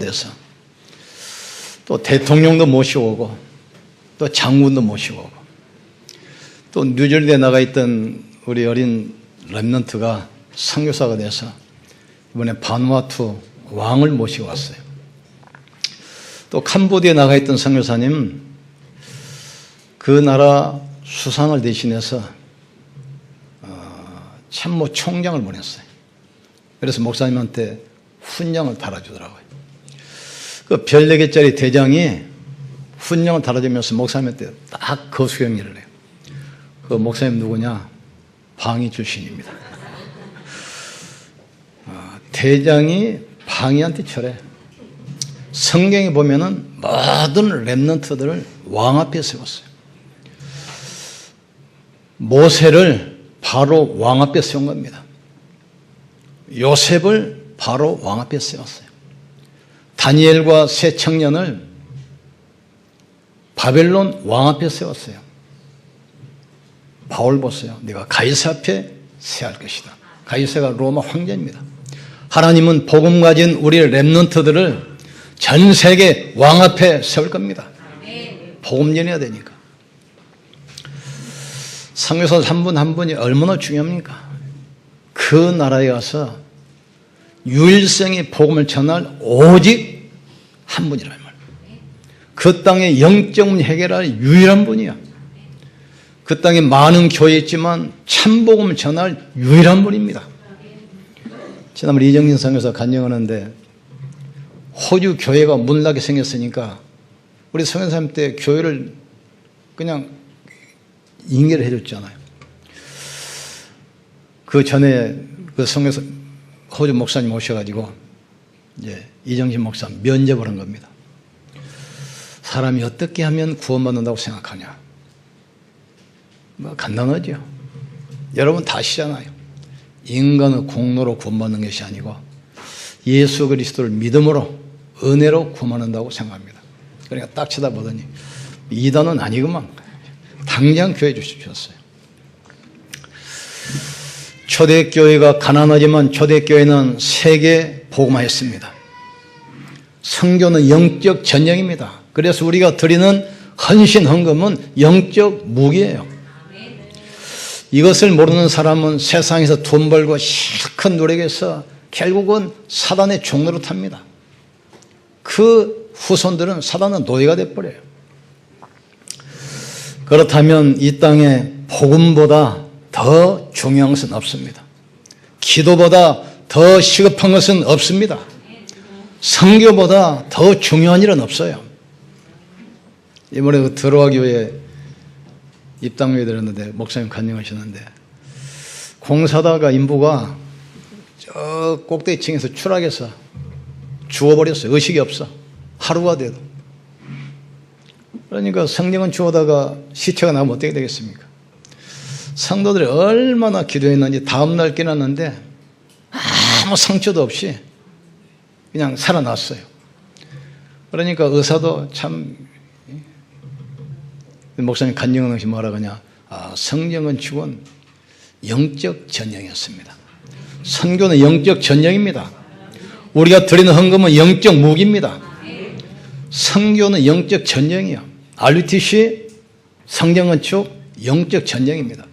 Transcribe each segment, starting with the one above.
돼서 또 대통령도 모시고 또 장군도 모시고 또 뉴저지에 나가 있던 우리 어린 렘넌트가 선교사가 돼서 이번에 바누아투 왕을 모시고 왔어요. 또 캄보디아에 나가 있던 선교사님 그 나라 수상을 대신해서 참모 총장을 보냈어요. 그래서 목사님한테 훈장을 달아주더라고요. 그 별 4개짜리 대장이 훈장을 달아주면서 목사님한테 딱 거수경례를 해요. 그 목사님 누구냐? 방위 출신입니다. 대장이 방위한테 절해. 성경에 보면은 모든 렘넌트들을 왕 앞에 세웠어요. 모세를 바로 왕 앞에 세운 겁니다. 요셉을 바로 왕 앞에 세웠어요. 다니엘과 세 청년을 바벨론 왕 앞에 세웠어요. 바울 보세요. 네가 가이사 앞에 세할 것이다. 가이사가 로마 황제입니다. 하나님은 복음 가진 우리 렘넌트들을 전 세계 왕 앞에 세울 겁니다. 복음 전해야 되니까. 선교사 한 분 한 분이 얼마나 중요합니까? 그 나라에 가서 유일성의 복음을 전할 오직 한 분이라는 말. 그 땅의 영적 문제 해결할 유일한 분이야. 그 땅에 많은 교회 있지만 참 복음을 전할 유일한 분입니다. 지난번에 이정진 선교사 간증하는데 호주 교회가 문 닫게 생겼으니까 우리 선교사님 때 교회를 그냥 인계를 해줬잖아요. 그 전에 그 선교사 호주 목사님 오셔가지고 이제 이정진 목사 면접을 한 겁니다. 사람이 어떻게 하면 구원받는다고 생각하냐? 뭐 간단하죠. 여러분 다 아시잖아요. 인간의 공로로 구원받는 것이 아니고 예수 그리스도를 믿음으로 은혜로 구원받는다고 생각합니다. 그러니까 딱 쳐다보더니 이단은 아니구만. 당장 교회 주셨어요. 초대교회가 가난하지만 초대교회는 세계 복음화했습니다. 선교는 영적 전쟁입니다. 그래서 우리가 드리는 헌신 헌금은 영적 무기예요. 이것을 모르는 사람은 세상에서 돈 벌고 실컷 노력해서 결국은 사단의 종로로 탑니다. 그 후손들은 사단의 노예가 돼버려요. 그렇다면 이 땅에 복음보다 더 중요한 것은 없습니다. 기도보다 더 시급한 것은 없습니다. 선교보다 더 중요한 일은 없어요. 이번에 그 드로아 교회 입당회에 들었는데 목사님 간증하셨는데 공사다가 인부가 저 꼭대기층에서 추락해서 죽어버렸어요. 의식이 없어. 하루가 돼도. 그러니까 성령은 죽어다가 시체가 나오면 어떻게 되겠습니까? 성도들이 얼마나 기도했는지 다음날 깨났는데 아무 상처도 없이 그냥 살아났어요. 그러니까 의사도 참 목사님 간증하는 것이 뭐라 그러냐. 성령은 죽은 영적 전쟁이었습니다. 선교는 영적 전쟁입니다. 우리가 드리는 헌금은 영적 무기입니다. 선교는 영적 전쟁이에요. RUTC 성경건축 영적 전쟁입니다.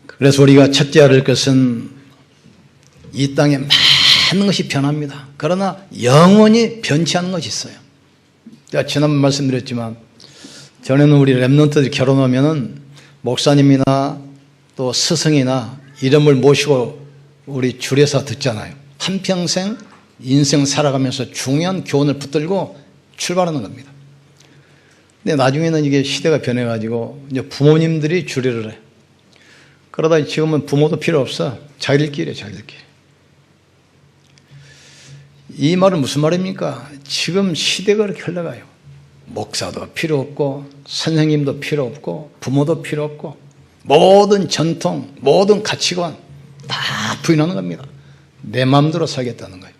그래서 우리가 첫째 알을 것은 이 땅에 많은 것이 변합니다. 그러나 영원히 변치 않는 것이 있어요. 제가 지난번 말씀드렸지만 전에는 우리 렘넌트들이 결혼하면은 목사님이나 또 스승이나 이름을 모시고 우리 줄여서 듣잖아요. 한평생 인생 살아가면서 중요한 교훈을 붙들고 출발하는 겁니다. 근데 나중에는 이게 시대가 변해가지고 이제 부모님들이 주례를 해. 그러다 지금은 부모도 필요 없어. 자기들끼리해, 자기들끼리. 이 말은 무슨 말입니까? 지금 시대가 그렇게 흘러가요. 목사도 필요 없고 선생님도 필요 없고 부모도 필요 없고 모든 전통, 모든 가치관 다 부인하는 겁니다. 내 마음대로 살겠다는 거예요.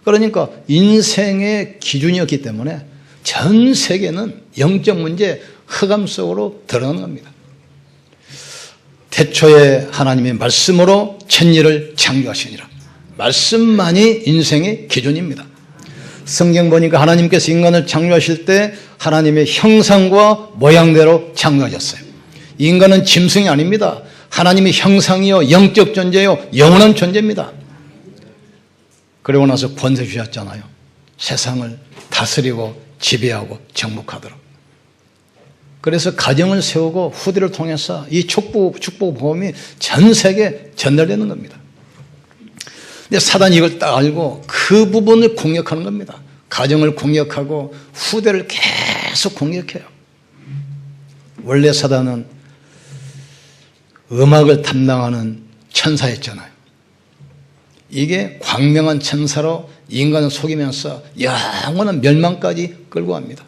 그러니까 인생의 기준이었기 때문에 전 세계는 영적 문제 흑암 속으로 들어가는 겁니다. 태초에 하나님의 말씀으로 천지를 창조하시니라. 말씀만이 인생의 기준입니다. 성경 보니까 하나님께서 인간을 창조하실 때 하나님의 형상과 모양대로 창조하셨어요. 인간은 짐승이 아닙니다. 하나님의 형상이요, 영적 존재요, 영원한 존재입니다. 그리고 나서 권세 주셨잖아요. 세상을 다스리고 지배하고 정복하도록. 그래서 가정을 세우고 후대를 통해서 이 축복 복음이 전 세계에 전달되는 겁니다. 근데 사단이 이걸 딱 알고 그 부분을 공격하는 겁니다. 가정을 공격하고 후대를 계속 공격해요. 원래 사단은 음악을 담당하는 천사였잖아요. 이게 광명한 천사로 인간을 속이면서 영원한 멸망까지 끌고 갑니다.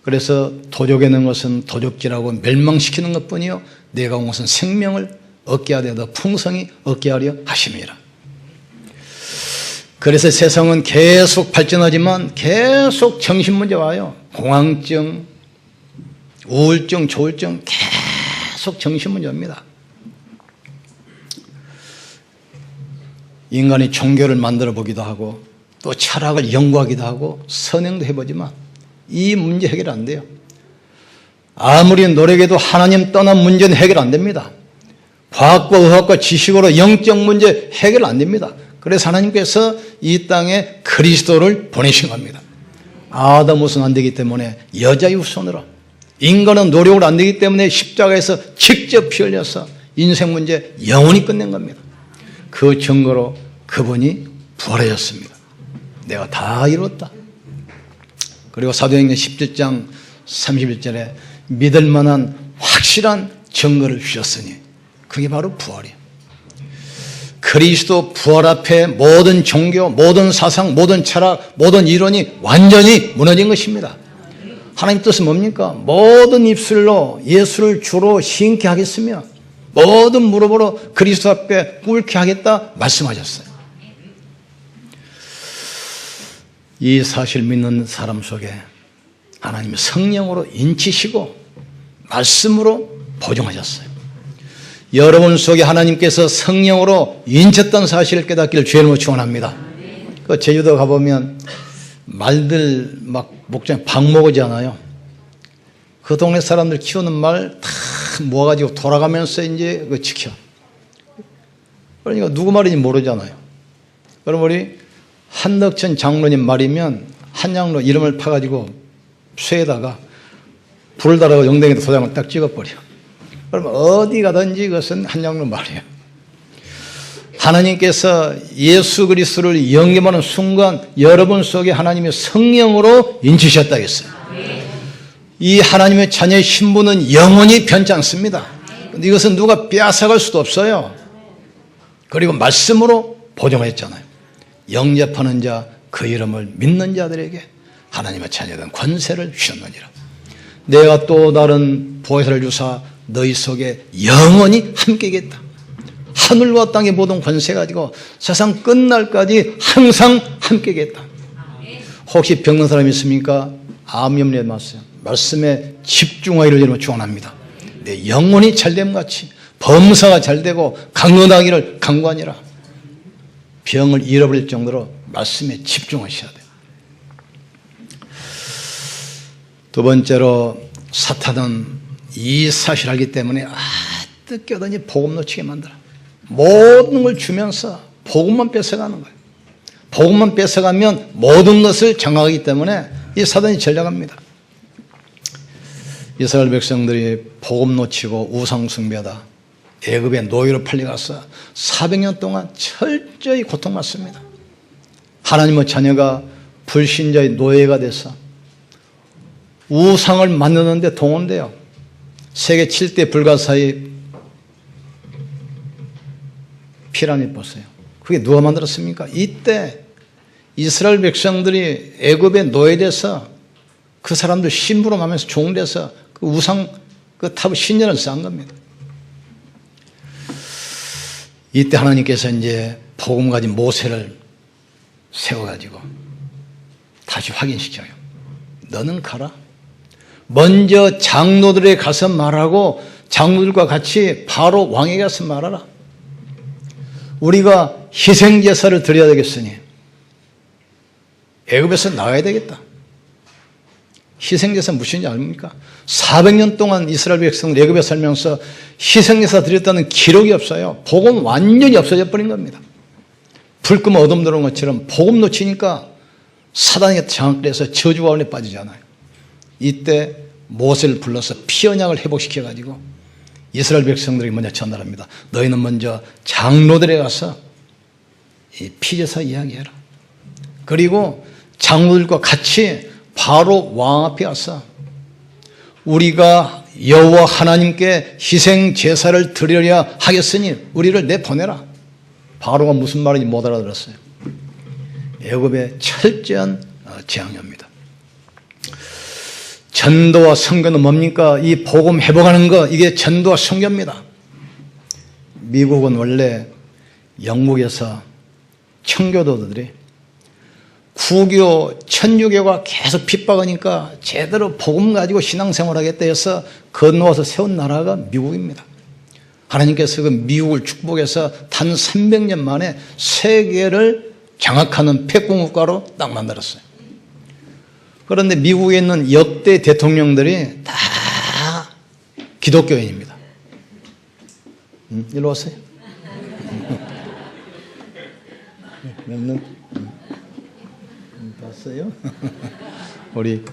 그래서 도적에 넣은 것은 도적질하고 멸망시키는 것뿐이요, 내가 온 것은 생명을 얻게 하되 더 풍성히 얻게 하려 하심이라. 그래서 세상은 계속 발전하지만 계속 정신문제가 와요. 공황증, 우울증, 조울증, 계속 정신문제입니다. 인간이 종교를 만들어 보기도 하고 또 철학을 연구하기도 하고 선행도 해보지만 이 문제 해결 안 돼요. 아무리 노력해도 하나님 떠난 문제는 해결 안 됩니다. 과학과 의학과 지식으로 영적 문제 해결 안 됩니다. 그래서 하나님께서 이 땅에 그리스도를 보내신 겁니다. 아담 후손 안 되기 때문에 여자의 후손으로, 인간은 노력으로 안 되기 때문에 십자가에서 직접 피 흘려서 인생 문제 영원히 끝낸 겁니다. 그 증거로 그분이 부활하셨습니다. 내가 다 이뤘다. 그리고 사도행전 17장 31절에 믿을 만한 확실한 증거를 주셨으니 그게 바로 부활이에요. 그리스도 부활 앞에 모든 종교, 모든 사상, 모든 철학, 모든 이론이 완전히 무너진 것입니다. 하나님 뜻은 뭡니까? 모든 입술로 예수를 주로 시인케 하겠으며 모든 무릎으로 그리스도 앞에 꿇게 하겠다 말씀하셨어요. 이 사실 믿는 사람 속에 하나님이 성령으로 인치시고 말씀으로 보증하셨어요. 여러분 속에 하나님께서 성령으로 인쳤던 사실을 깨닫기를 주의 이름으로 축원합니다. 그 제주도 가보면 말들 막 목장에 박목이잖아요. 그 동네 사람들 키우는 말 다 모아가지고 돌아가면서 이제 그 지켜. 그러니까 누구 말인지 모르잖아요. 그럼 우리 한덕천 장로님 말이면 한 장로 이름을 파가지고 쇠에다가 불을 달아서 영댕이도 도장을 딱 찍어버려. 그러면 어디 가든지 그것은 한 장로 말이에요. 하나님께서 예수 그리스도를 영접하는 순간 여러분 속에 하나님의 성령으로 인치셨다 했어요. 이 하나님의 자녀의 신분은 영원히 변치 않습니다. 그런데 이것은 누가 빼앗아갈 수도 없어요. 그리고 말씀으로 보증했잖아요. 영접하는 자, 그 이름을 믿는 자들에게 하나님의 자녀된 권세를 주셨느니라. 내가 또 다른 보혜사를 주사 너희 속에 영원히 함께겠다. 하늘과 땅의 모든 권세 가지고 세상 끝날까지 항상 함께겠다. 혹시 병든 사람이 있습니까? 아멘에 맞서요. 말씀에 집중하기를 여러분 축원합니다. 내 영혼이 잘됨 같이 범사가 잘되고 강건하기를 강구하니라. 병을 잃어버릴 정도로 말씀에 집중하셔야 돼요. 두 번째로 사탄은 이 사실을 알기 때문에 뜯겨더니 복음 놓치게 만들어. 모든 걸 주면서 복음만 뺏어가는 거예요. 복음만 뺏어가면 모든 것을 정하기 때문에 이 사단이 전략합니다. 이스라엘 백성들이 복음 놓치고 우상 숭배하다 애굽의 노예로 팔려가서 400년 동안 철저히 고통받습니다. 하나님의 자녀가 불신자의 노예가 돼서 우상을 만드는데 동원돼요. 세계 7대 불가사의 피라미드 보세요. 그게 누가 만들었습니까? 이때 이스라엘 백성들이 애굽에 노예돼서 그 사람들 심부름 하면서 종돼서 그 우상 그 탑을 신전을 쌓은 겁니다. 이때 하나님께서 이제 복음 가진 모세를 세워가지고 다시 확인시켜요. 너는 가라. 먼저 장로들에 가서 말하고 장로들과 같이 바로 왕에게 가서 말하라. 우리가 희생제사를 드려야 되겠으니 애굽에서 나가야 되겠다. 희생제사 무엇인지 압니까? 400년 동안 이스라엘 백성들 애굽에 살면서 희생제사 드렸다는 기록이 없어요. 복음 완전히 없어져 버린 겁니다. 불 끄면 어둠 들어온 것처럼 복음 놓치니까 사단에게 장악돼서 저주 가운데 빠지잖아요. 이때 모세를 불러서 피언약을 회복시켜가지고 이스라엘 백성들에게 먼저 전달합니다. 너희는 먼저 장로들에 가서 이 피제사 이야기해라. 그리고 장로들과 같이 바로 왕 앞에 와서 우리가 여호와 하나님께 희생 제사를 드리려 하겠으니 우리를 내보내라. 바로가 무슨 말인지 못 알아들었어요. 애굽의 철저한 재앙입니다. 전도와 선교는 뭡니까? 이 복음 회복하는 거, 이게 전도와 선교입니다. 미국은 원래 영국에서 청교도들이 구교, 천주교가 계속 핍박하니까 제대로 복음 가지고 신앙생활하겠다 해서 건너와서 세운 나라가 미국입니다. 하나님께서 그 미국을 축복해서 단 300년 만에 세계를 장악하는 패권국가로 딱 만들었어요. 그런데 미국에 있는 역대 대통령들이 다 기독교인입니다. 일로 오세요. 몇 년? 봤어요? 우리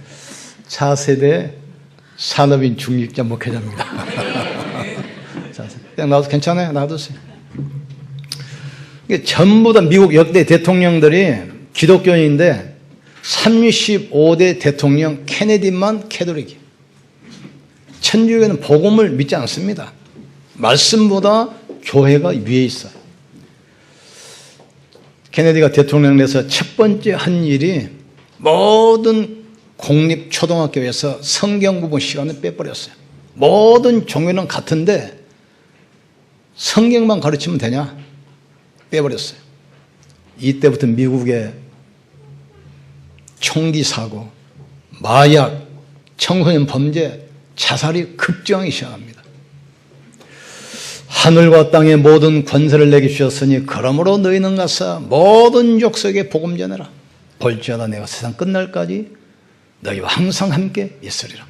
차세대 산업인 중직자 목회자입니다. 자, 나와도 괜찮아요? 놔두세요. 전부 다 미국 역대 대통령들이 기독교인인데 35대 대통령 케네디만 캐톨릭이에요. 천주교는 복음을 믿지 않습니다. 말씀보다 교회가 위에 있어요. 케네디가 대통령 돼서 첫 번째 한 일이 모든 공립초등학교에서 성경 구분 시간을 빼버렸어요. 모든 종교는 같은데 성경만 가르치면 되냐? 빼버렸어요. 이때부터 미국의 총기 사고, 마약, 청소년 범죄, 자살이 급증하기 시작합니다. 하늘과 땅의 모든 권세를 내게 주셨으니 그러므로 너희는 가서 모든 족속에 복음 전해라. 볼지어다 내가 세상 끝날까지 너희와 항상 함께 있으리라.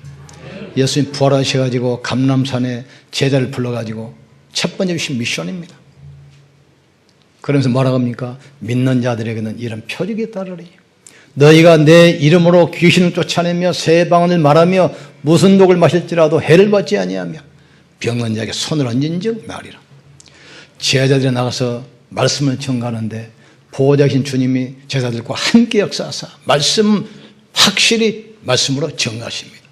예수님 부활하셔가지고 감람산에 제자를 불러가지고 첫 번째 주신 미션입니다. 그러면서 뭐라고 합니까? 믿는 자들에게는 이런 표적이 따르리. 너희가 내 이름으로 귀신을 쫓아내며 새 방언을 말하며 무슨 독을 마실지라도 해를 받지 아니하며 병든 자에게 손을 얹은즉 나으리라. 제자들이 나가서 말씀을 전가하는데 보호자신 주님이 제자들과 함께 역사하사 말씀 확실히 말씀으로 전가하십니다.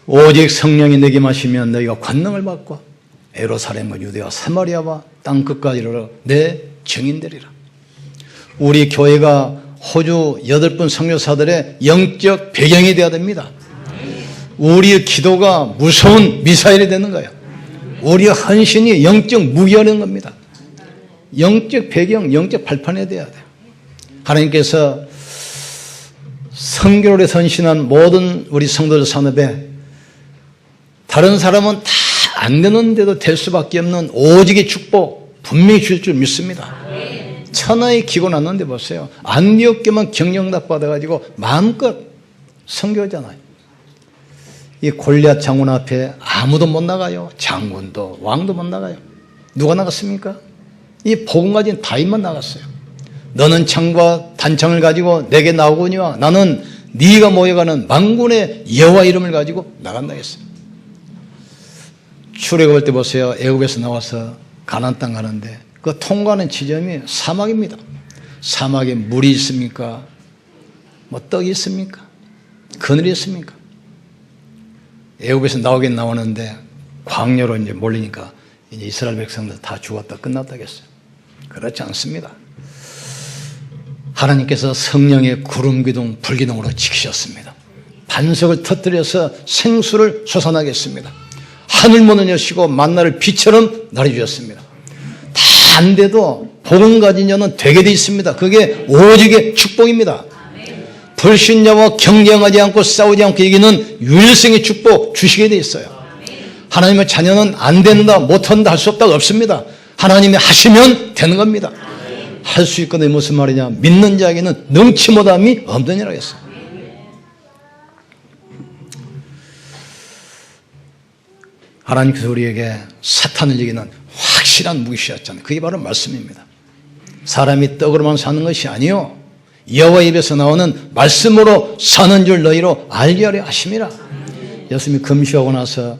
오직 성령이 내게 마시면 너희가 권능을 받고 예루살렘과 유대와 사마리아와 땅끝까지 이르러 내 증인되리라. 우리 교회가 호주 8분 선교사들의 영적 배경이 되어야 됩니다. 우리의 기도가 무서운 미사일이 되는 거예요. 우리의 헌신이 영적 무기가 되는 겁니다. 영적 배경, 영적 발판이 되어야 돼요. 하나님께서 선교를 헌신한 모든 우리 성도들 산업에 다른 사람은 다 안 되는데도 될 수밖에 없는 오직의 축복 분명히 주실 줄 믿습니다. 천하의 기고 났는데 보세요. 안 되었게만 경영답 받아가지고 마음껏 선교하잖아요. 이 골리앗 장군 앞에 아무도 못 나가요. 장군도 왕도 못 나가요. 누가 나갔습니까? 이 복음 가진 다윗만 나갔어요. 너는 창과 단창을 가지고 내게 나오거니와 나는 네가 모여가는 만군의 여호와 이름을 가지고 나간다 했어요. 출애굽할 때 보세요. 애굽에서 나와서 가나안 땅 가는데 그 통과하는 지점이 사막입니다. 사막에 물이 있습니까? 뭐 떡이 있습니까? 그늘이 있습니까? 애굽에서 나오긴 나오는데 광야로 이제 몰리니까 이제 이스라엘 백성들 다 죽었다 끝났다겠어요. 그렇지 않습니다. 하나님께서 성령의 구름 기둥, 불 기둥으로 지키셨습니다. 반석을 터뜨려서 생수를 솟아나게 했습니다. 하늘 문을 여시고 만나를 비처럼 날려주셨습니다. 다 안 돼도 복음 가진 자는 되게 돼 있습니다. 그게 오직의 축복입니다. 불신자와 경쟁하지 않고 싸우지 않고 이기는 유일성의 축복 주시게 돼 있어요. 하나님의 자녀는 안 된다, 못한다, 할 수 없다 없습니다. 하나님이 하시면 되는 겁니다. 할 수 있거든. 무슨 말이냐? 믿는 자에게는 능치 못함이 없느니라 했어요. 하나님께서 우리에게 사탄을 이기는 확실한 무기시였잖아요. 그게 바로 말씀입니다. 사람이 떡으로만 사는 것이 아니요 여호와 입에서 나오는 말씀으로 사는 줄 너희로 알게 하려 하심이라. 예수님이 금식하고 나서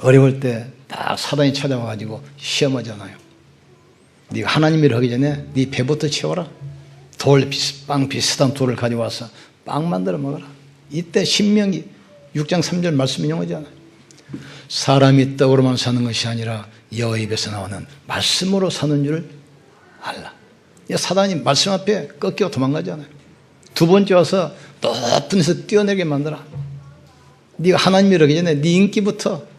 어려울 때 딱 사단이 찾아와가지고 시험하잖아요. 네가 하나님 일을 하기 전에 네 배부터 채워라. 빵 비슷한 돌을 가져와서 빵 만들어 먹어라. 이때 신명기 6장 3절 말씀 인용하잖아요. 사람이 떡으로만 사는 것이 아니라 여호와 입에서 나오는 말씀으로 사는 줄 알라. 사단이 말씀 앞에 꺾이고 도망가잖아요. 두 번째 와서 높은 데서 뛰어내게 만들어. 네가 하나님 일을 하기 전에 네 인기부터.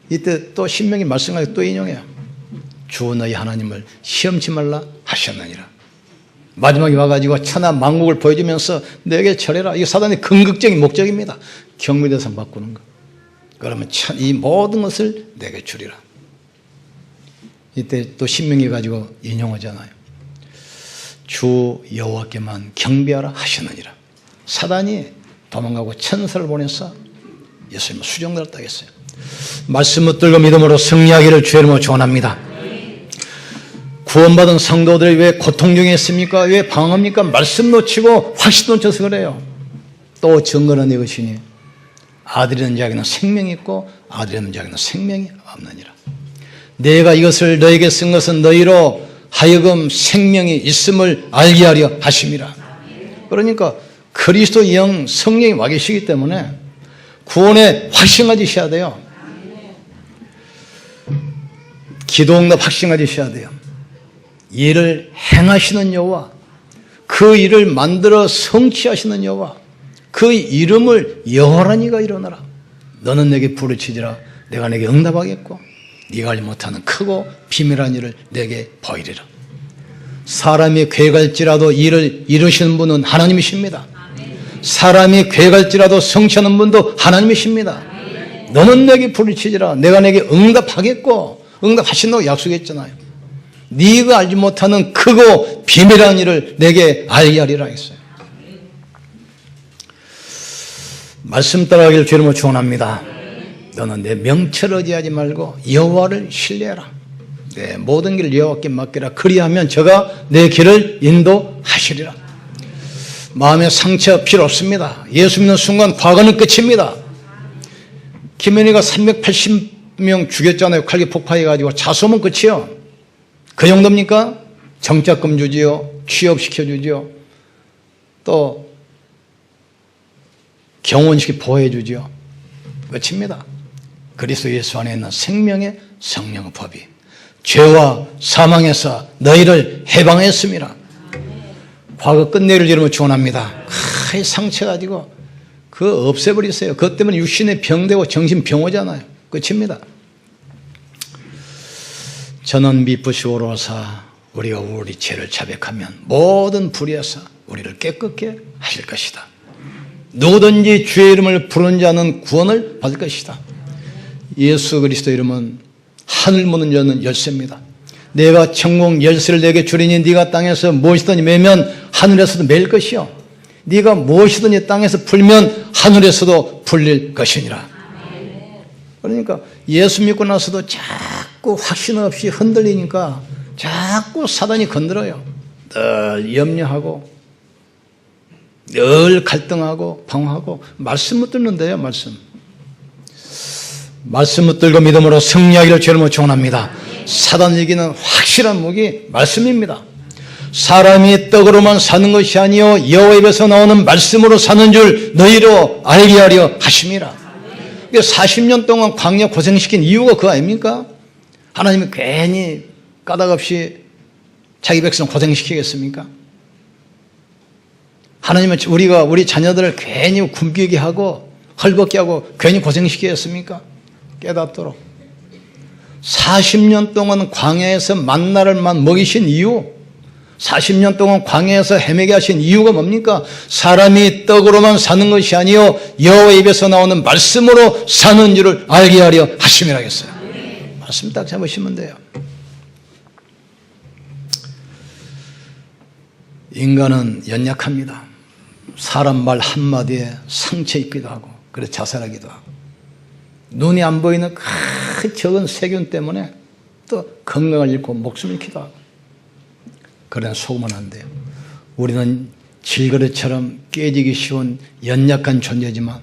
이때 또 신명기 말씀하고 또 인용해요. 주 너희 하나님을 시험치 말라 하셨느니라. 마지막에 와가지고 천하 만국을 보여주면서 내게 절해라. 이게 사단의 궁극적인 목적입니다. 경미대상 바꾸는 거. 그러면 이 모든 것을 내게 주리라. 이때 또 신명기 가지고 인용하잖아요. 주 여호와께만 경배하라 하셨느니라. 사단이 도망가고 천사를 보내서 예수님을 수정되었다 했어요. 말씀 붙들고 믿음으로 승리하기를 주의 이름으로 축원합니다. 구원받은 성도들이 왜 고통 중에 있습니까? 왜 방황합니까? 말씀 놓치고 확신 놓쳐서 그래요. 또 증거는 이것이니 아들이 있는 자에게는 생명이 있고 아들이 없는 자에게는 생명이 없느니라. 내가 이것을 너에게 쓴 것은 너희로 하여금 생명이 있음을 알게 하려 하심이라. 그러니까 그리스도 영 성령이 와 계시기 때문에 구원에 확신 가지셔야 돼요. 기도응답 확신 가지셔야 돼요. 일을 행하시는 여호와, 그 일을 만들어 성취하시는 여호와, 그 이름을 여호라니가 일어나라. 너는 내게 부르짖으라. 내가 내게 응답하겠고 네가 알지 못하는 크고 비밀한 일을 내게 보이리라. 사람이 괴갈지라도 일을 이루시는 분은 하나님이십니다. 사람이 괴갈지라도 성취하는 분도 하나님이십니다. 너는 내게 부르짖으라. 내가 내게 응답하겠고 응답하신다고 약속했잖아요. 네가 알지 못하는 크고 비밀한 일을 내게 알게 하리라 했어요. 말씀 따라가기를 주의 이름으로 축원합니다. 너는 내 명철을 의지하지 말고 여호와를 신뢰하라. 내 모든 길을 여호와께 맡기라. 그리하면 저가 내 길을 인도하시리라. 마음의 상처 필요 없습니다. 예수 믿는 순간 과거는 끝입니다. 김현희가 380명 죽였잖아요. 칼기 폭파해가지고. 자수하면 끝이요. 그 정도입니까? 정착금 주지요. 취업시켜주지요. 또 경원시켜 보호해주지요. 끝입니다. 그리스도 예수 안에 있는 생명의 성령의 법이 죄와 사망에서 너희를 해방했습니다. 과거 끝내를 이름으로 축원합니다. 상처 가지고 그거 없애버리세요. 그것 때문에 육신에 병되고 정신 병오잖아요. 끝입니다. 저는 미쁘시고 오로사 우리가 우리 죄를 자백하면 모든 불의에서 우리를 깨끗게 하실 것이다. 누구든지 주의 이름을 부르는 자는 구원을 받을 것이다. 예수 그리스도 이름은 하늘 문을 여는 열쇠입니다. 내가 천국 열쇠를 내게 주리니 네가 땅에서 무엇이든지 매면 하늘에서도 맬 것이요 네가 무엇이든지 땅에서 풀면 하늘에서도 풀릴 것이니라. 그러니까 예수 믿고 나서도 자꾸 확신 없이 흔들리니까 자꾸 사단이 건드려요. 늘 염려하고 늘 갈등하고 방황하고 말씀 못 듣는데요. 말씀 못 들고 믿음으로 승리하기를 주의 이름으로 축원합니다. 사단을 이기는 확실한 무기 말씀입니다. 사람이 떡으로만 사는 것이 아니요 여호와 입에서 나오는 말씀으로 사는 줄 너희로 알게 하려 하심이라. 40년 동안 광야 고생시킨 이유가 그거 아닙니까? 하나님이 괜히 까닭없이 자기 백성 고생시키겠습니까? 하나님은 우리 자녀들을 괜히 굶기게 하고 헐벗게 하고 괜히 고생시키겠습니까? 깨닫도록 40년 동안 광야에서 만나를만 먹이신 이유, 40년 동안 광야에서 헤매게 하신 이유가 뭡니까? 사람이 떡으로만 사는 것이 아니요 여호와 입에서 나오는 말씀으로 사는 줄을 알게 하려 하심이라 했어요. 말씀 딱 잡으시면 돼요. 인간은 연약합니다. 사람 말 한마디에 상처 입기도 하고 그래서 자살하기도 하고 눈이 안 보이는 그 적은 세균 때문에 또 건강을 잃고 목숨을 잃기도 하고 그러나 속으면 안 돼요. 우리는 질그릇처럼 깨지기 쉬운 연약한 존재지만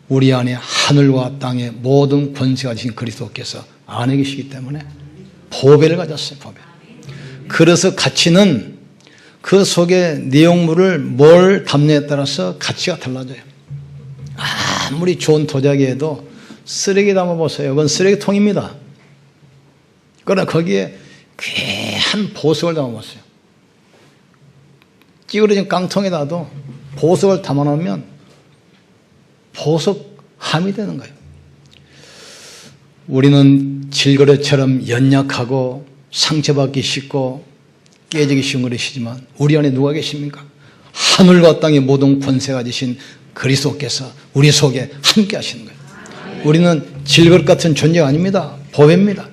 우리 안에 하늘과 땅의 모든 권세가 지신 그리스도께서 안에 계시기 때문에 보배를 가졌어요. 보배. 그래서 가치는 그 속에 내용물을 뭘 담느냐에 따라서 가치가 달라져요. 아무리 좋은 도자기에도 쓰레기 담아보세요. 그건 쓰레기통입니다. 그러나 거기에 귀한 보석을 담아보세요. 찌그러진 깡통에다도 보석을 담아놓으면 보석함이 되는 거예요. 우리는 질그릇처럼 연약하고 상처받기 쉽고 깨지기 쉬운 그릇이지만 우리 안에 누가 계십니까? 하늘과 땅의 모든 권세가 지신 그리스도께서 우리 속에 함께 하시는 거예요. 우리는 질그릇 같은 존재가 아닙니다. 보배입니다.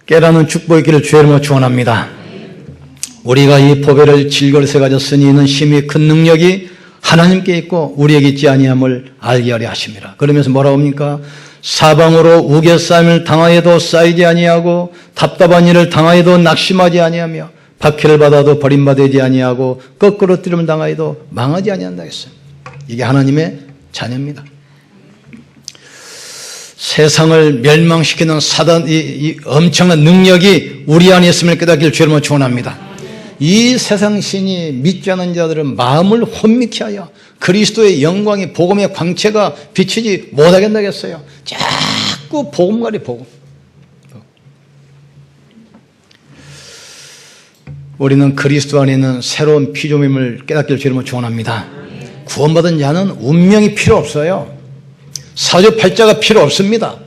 깨닫는 축복의 길을 주의 이름으로 축원합니다. 우리가 이 보배를 질그릇에 가졌으니 이는 심히 큰 능력이 하나님께 있고 우리에게 있지 아니함을 알게 하려 하심이라. 그러면서 뭐라고 합니까? 사방으로 우겨싸임을 당하여도 쌓이지 아니하고 답답한 일을 당하여도 낙심하지 아니하며 박해를 받아도 버림받지 아니하고 거꾸로 뜨림을 당하여도 망하지 아니한다 했어요. 이게 하나님의 자녀입니다. 세상을 멸망시키는 사단 이 엄청난 능력이 우리 안에 있음을 깨닫기를 주님으로 축원합니다. 이 세상 신이 믿지 않는 자들은 마음을 혼미케 하여 그리스도의 영광이 복음의 광채가 비치지 못하게 한다겠어요. 자꾸 복음가리 복음. 우리는 그리스도 안에 있는 새로운 피조물임을 깨닫기를 주님으로 축원합니다. 구원받은 자는 운명이 필요 없어요. 사주팔자가 필요 없습니다.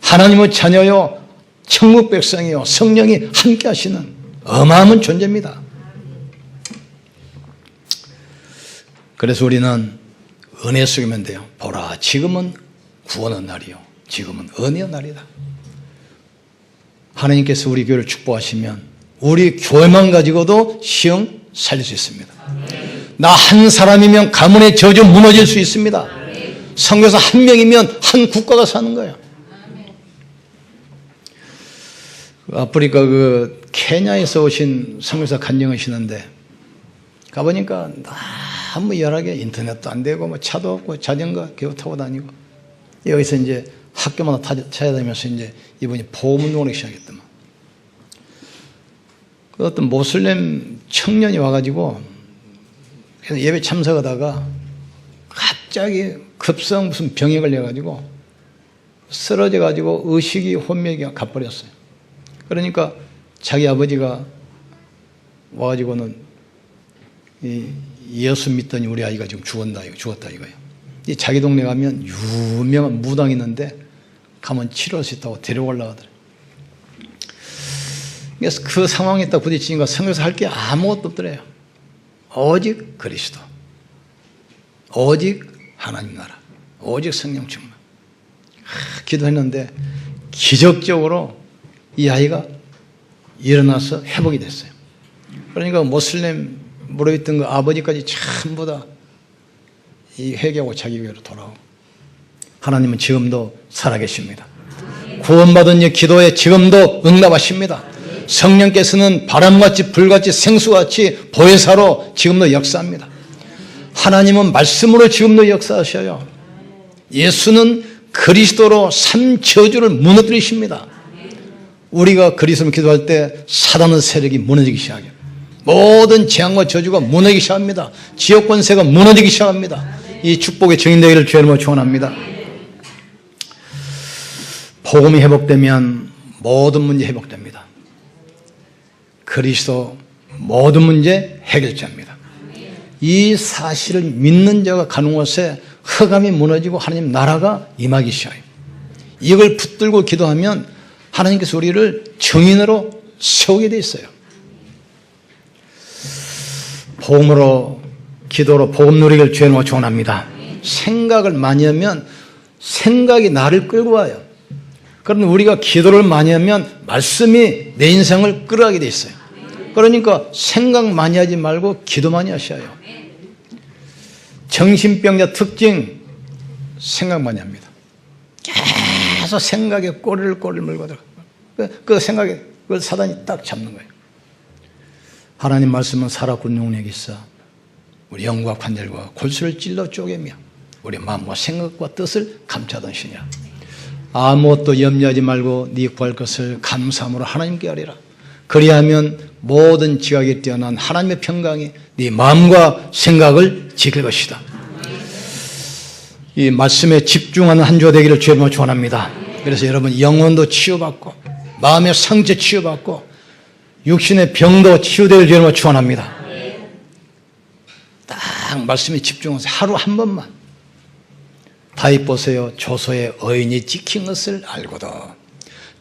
하나님의 자녀요, 천국 백성이요, 성령이 함께 하시는 어마어마한 존재입니다. 그래서 우리는 은혜 속이면 돼요. 보라, 지금은 구원의 날이요, 지금은 은혜의 날이다. 하나님께서 우리 교회를 축복하시면 우리 교회만 가지고도 시흥 살릴 수 있습니다. 나 한 사람이면 가문의 저주 무너질 수 있습니다. 선교사 한 명이면 한 국가가 사는 거예요. 아프리카 그 케냐에서 오신 선교사 간증하시는데 가보니까 너무 열하게 인터넷도 안 되고 뭐 차도 없고 자전거 겨우 타고 다니고 여기서 이제 학교마다 찾아다니면서 이제 이분이 보험운동을 시작했더만. 그 어떤 모슬렘 청년이 와가지고 예배 참석하다가 갑자기 급성 무슨 병에 걸려가지고 쓰러져가지고 의식이 혼미하게 가버렸어요. 그러니까 자기 아버지가 와가지고는 예수 믿더니 우리 아이가 지금 죽었다 이거예요. 이 자기 동네 가면 유명한 무당이 있는데 가면 치료할 수 있다고 데려올라 하더래요. 그래서 그 상황에 딱 부딪히니까 선교사 할 게 아무것도 없더래요. 오직 그리스도, 오직 하나님 나라, 오직 성령 충만. 기도했는데 기적적으로 이 아이가 일어나서 회복이 됐어요. 그러니까 모슬렘 물어있던 그 아버지까지 전부 다 이 회개하고 자기 교회로 돌아오고. 하나님은 지금도 살아계십니다. 구원받은 이 기도에 지금도 응답하십니다. 성령께서는 바람같이 불같이 생수같이 보혜사로 지금도 역사합니다. 하나님은 말씀으로 지금도 역사하셔요. 예수는 그리스도로 삼저주를 무너뜨리십니다. 우리가 그리스도를 기도할 때 사단의 세력이 무너지기 시작해요. 모든 재앙과 저주가 무너지기 시작합니다. 지옥 권세가 무너지기 시작합니다. 이 축복의 증인되기를 주의 이름으로 축원합니다. 복음이 회복되면 모든 문제 회복됩니다. 그리스도 모든 문제 해결자입니다. 이 사실을 믿는 자가 가는 곳에 흑암이 무너지고 하나님 나라가 임하기 시작해요. 이걸 붙들고 기도하면 하나님께서 우리를 증인으로 세우게 돼 있어요. 복음으로 기도로 복음 누리기를 주의 이름으로 축원합니다. 생각을 많이 하면 생각이 나를 끌고 와요. 그런데 우리가 기도를 많이 하면 말씀이 내 인생을 끌어가게 돼 있어요. 그러니까 생각 많이 하지 말고 기도 많이 하셔요. 정신병자 특징, 생각 많이 합니다. 계속 생각에 꼬리를 물고 들어가요. 그 생각에 그걸 사단이 딱 잡는 거예요. 하나님 말씀은 살았고 능력이 있어 우리 영과 관절과 골수를 찔러 쪼개며 우리 마음과 생각과 뜻을 감싸던 신이라. 아무것도 염려하지 말고 네 구할 것을 감사함으로 하나님께 하리라. 그리하면 모든 지각이 뛰어난 하나님의 평강이 네 마음과 생각을 지킬 것이다. 이 말씀에 집중하는 한 주가 되기를 주의 이름으로 축원합니다. 그래서 여러분 영혼도 치유받고 마음의 상처 치유받고 육신의 병도 치유되기를 주의 이름으로 축원합니다. 딱 말씀에 집중해서 하루 한 번만. 다윗 보세요. 조소의 어인이 찍힌 것을 알고도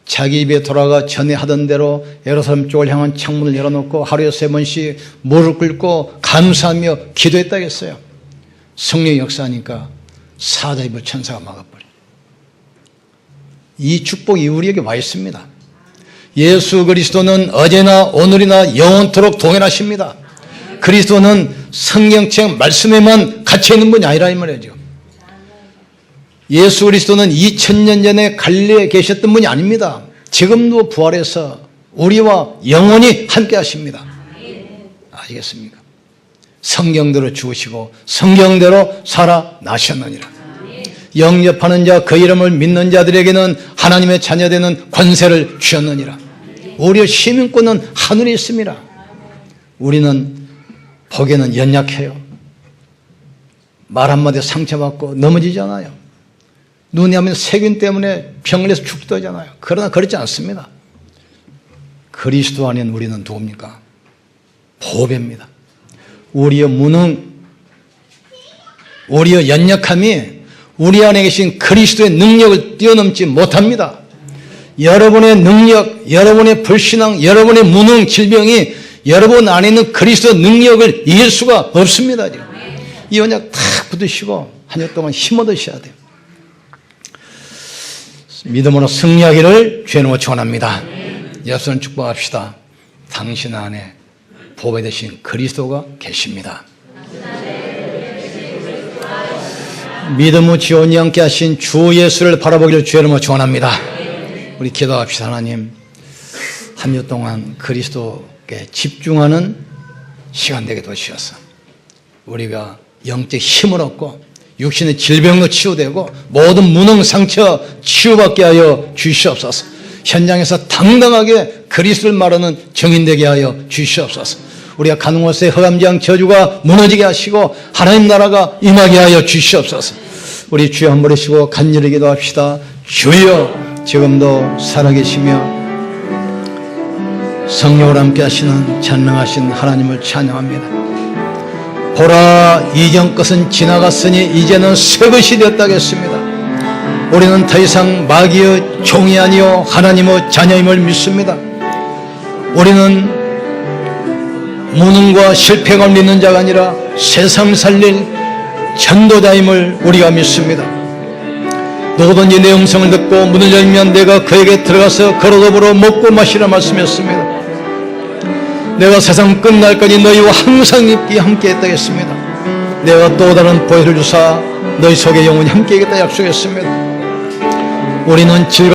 자기 입에 돌아가 전에 하던 대로 예루살렘 쪽을 향한 창문을 열어놓고 하루에 3번씩 무릎 꿇고 감사하며 기도했다겠어요. 성령의 역사하니까 사자 입을 천사가 막아버려요. 이 축복이 우리에게 와 있습니다. 예수 그리스도는 어제나 오늘이나 영원토록 동일하십니다. 그리스도는 성경책 말씀에만 갇혀있는 분이 아니라 이 말이죠. 예수 그리스도는 2000년 전에 갈릴리에 계셨던 분이 아닙니다. 지금도 부활해서 우리와 영원히 함께 하십니다. 아시겠습니까? 성경대로 죽으시고 성경대로 살아나셨느니라. 영접하는 자 그 이름을 믿는 자들에게는 하나님의 자녀되는 권세를 주셨느니라. 우리의 시민권은 하늘에 있습니다. 우리는 복에는 연약해요. 말 한마디에 상처받고 넘어지잖아요. 눈에 하면 세균 때문에 병원에서 죽기도 하잖아요. 그러나 그렇지 않습니다. 그리스도 안에 우리는 누굽니까? 보배입니다. 우리의 무능, 우리의 연약함이 우리 안에 계신 그리스도의 능력을 뛰어넘지 못합니다. 여러분의 능력, 여러분의 불신앙, 여러분의 무능, 질병이 여러분 안에 있는 그리스도의 능력을 이길 수가 없습니다. 이 언약 탁 붙으시고 한 해 동안 힘 얻으셔야 돼요. 믿음으로 승리하기를 주의 이름으로 축원합니다. 여러분 축복합시다. 당신 안에 보배 되신 그리스도가 계십니다. 믿음의 지원이 함께 하신 주 예수를 바라보기를 주의 이름으로 축원합니다. 우리 기도합시다. 하나님, 한 주 동안 그리스도께 집중하는 시간 되게 도와주셔서 우리가 영적 힘을 얻고 육신의 질병도 치유되고 모든 무능 상처 치유받게 하여 주시옵소서. 현장에서 당당하게 그리스도를 말하는 정인되게 하여 주시옵소서. 우리가 가는 곳에 흑암지향 저주가 무너지게 하시고 하나님 나라가 임하게 하여 주시옵소서. 우리 주여 한 번 하시고 간절히 기도합시다. 주여, 지금도 살아계시며 성령으로 함께 하시는 전능하신 하나님을 찬양합니다. 보라, 이전 것은 지나갔으니 이제는 새 것이 되었다겠습니다. 우리는 더 이상 마귀의 종이 아니요 하나님의 자녀임을 믿습니다. 우리는 무능과 실패가 믿는 자가 아니라 세상 살릴 전도자임을 우리가 믿습니다. 누구든지 내 음성을 듣고 문을 열면 내가 그에게 들어가서 그로 더불어 먹고 마시라 말씀했습니다. 내가 세상 끝날까지 너희와 항상 함께 했다겠습니다. 내가 또 다른 보혜를 주사 너희 속에 영원히 함께 하겠다 약속했습니다. 우리는 즐거운